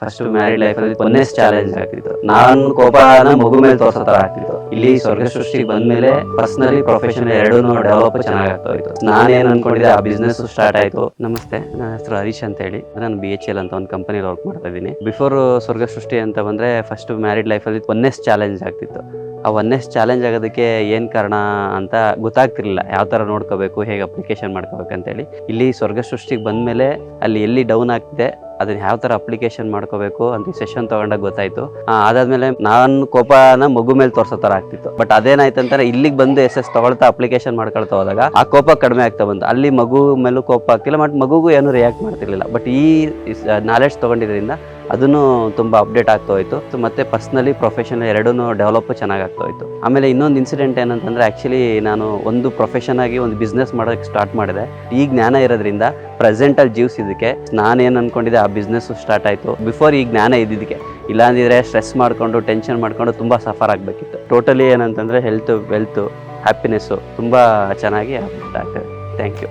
First married life ಅಲ್ಲಿ ಒಂದನೇ challenge ಆಗ್ತಿತ್ತು. ನಾನು ಕೋಪನ ಮಗು ಮೇಲೆ ತೋರ್ಸೋ ತರ ಆಗ್ತಿತ್ತು. ಇಲ್ಲಿ ಸ್ವರ್ಗ ಸೃಷ್ಟಿಗೆ ಬಂದ್ಮೇಲೆ ಪರ್ಸನಲಿ ಪ್ರೊಫೆಷನಲ್ ಎರಡೂ ಡೆವಲಪ್ ಚೆನ್ನಾಗಿ ಆಗ್ತಾ ಹೋಯ್ತು. ನಾನೇನ್ ಅನ್ಕೊಂಡಿದ್ದೆ ಆ ಬಿಸ್ನೆಸ್ ಸ್ಟಾರ್ಟ್ ಆಯ್ತು. ನಮಸ್ತೆ, ನನ್ನ ಹೆಸರು ಹರೀಶ್ ಅಂತ ಹೇಳಿ, ನಾನು BHL ಅಂತ ಒಂದು ಕಂಪನಿ ವರ್ಕ್ ಮಾಡ್ತಾ ಇದ್ದೀನಿ. ಬಿಫೋರ್ ಸ್ವರ್ಗ ಸೃಷ್ಟಿ ಅಂತ ಬಂದ್ರೆ ಫಸ್ಟ್ ಮ್ಯಾರಿಡ್ ಲೈಫ್ ಅಲ್ಲಿ ಒಂದನೇ ಚಾಲೆಂಜ್ ಆಗ್ತಿತ್ತು. ಆ ಒಂದನೇ ಚಾಲೆಂಜ್ ಆಗೋದಕ್ಕೆ ಏನು ಕಾರಣ ಅಂತ ಗೊತ್ತಾಗ್ತಿರ್ಲಿಲ್ಲ. ಯಾವ ಥರ ನೋಡ್ಕೋಬೇಕು, ಹೇಗೆ ಅಪ್ಲಿಕೇಶನ್ ಮಾಡ್ಕೋಬೇಕು ಅಂತೇಳಿ. ಇಲ್ಲಿ ಸ್ವರ್ಗ ಸೃಷ್ಟಿಗೆ ಬಂದಮೇಲೆ ಅಲ್ಲಿ ಎಲ್ಲಿ ಡೌನ್ ಆಗ್ತಿದೆ ಅದನ್ನ ಯಾವ ಥರ ಅಪ್ಲಿಕೇಶನ್ ಮಾಡ್ಕೋಬೇಕು ಅಂತ ಸೆಷನ್ ತೊಗೊಂಡಾಗ ಗೊತ್ತಾಯಿತು. ಅದಾದಮೇಲೆ ನಾನು ಕೋಪನ ಮಗು ಮೇಲೆ ತೋರ್ಸೋ ಥರ ಆಗ್ತಿತ್ತು. ಬಟ್ ಅದೇನಾಯ್ತು ಅಂತಾರೆ, ಇಲ್ಲಿಗೆ ಬಂದು SS ತೊಗೊಳ್ತಾ ಅಪ್ಲಿಕೇಶನ್ ಮಾಡ್ಕೊಳ್ತಾ ಹೋದಾಗ ಆ ಕೋಪ ಕಡಿಮೆ ಆಗ್ತಾ ಬಂತು. ಅಲ್ಲಿ ಮಗು ಮೇಲೂ ಕೋಪ ಆಗ್ತಿಲ್ಲ, ಬಟ್ ಮಗುಗೂ ಏನು ರಿಯಾಕ್ಟ್ ಮಾಡ್ತಿರ್ಲಿಲ್ಲ. ಬಟ್ ಈ ನಾಲೆಡ್ಜ್ ತೊಗೊಂಡಿದ್ರಿಂದ ಅದನ್ನು ತುಂಬ ಅಪ್ಡೇಟ್ ಆಗ್ತಾ ಹೋಯ್ತು. ಮತ್ತೆ ಪರ್ಸ್ನಲಿ ಪ್ರೊಫೆಷನಲ್ ಎರಡೂ ಡೆವಲಪ್ ಚೆನ್ನಾಗಿ ಆಗ್ತಾ ಹೋಯ್ತು. ಆಮೇಲೆ ಇನ್ನೊಂದು ಇನ್ಸಿಡೆಂಟ್ ಏನಂತಂದರೆ, ಆ್ಯಕ್ಚುಲಿ ನಾನು ಒಂದು ಪ್ರೊಫೆಷನ್ ಆಗಿ ಒಂದು ಬಿಸ್ನೆಸ್ ಮಾಡೋಕ್ಕೆ ಸ್ಟಾರ್ಟ್ ಮಾಡಿದೆ. ಈ ಜ್ಞಾನ ಇರೋದ್ರಿಂದ ಪ್ರೆಸೆಂಟಲ್ಲಿ ಜೀವಿಸಿದ್ದಕ್ಕೆ ನಾನೇನು ಅಂದ್ಕೊಂಡಿದ್ದೆ ಆ ಬಿಸ್ನೆಸ್ಸು ಸ್ಟಾರ್ಟ್ ಆಯಿತು. ಬಿಫೋರ್ ಈ ಜ್ಞಾನ ಇದ್ದಿದ್ದಕ್ಕೆ, ಇಲ್ಲಾಂದಿದ್ರೆ ಸ್ಟ್ರೆಸ್ ಮಾಡಿಕೊಂಡು ಟೆನ್ಷನ್ ಮಾಡಿಕೊಂಡು ತುಂಬ ಸಫರ್ ಆಗಬೇಕಿತ್ತು. ಟೋಟಲಿ ಏನಂತಂದರೆ ಹೆಲ್ತು, ವೆಲ್ತು, ಹ್ಯಾಪಿನೆಸ್ಸು ತುಂಬ ಚೆನ್ನಾಗಿ ಆಗ್ತದೆ. Thank you.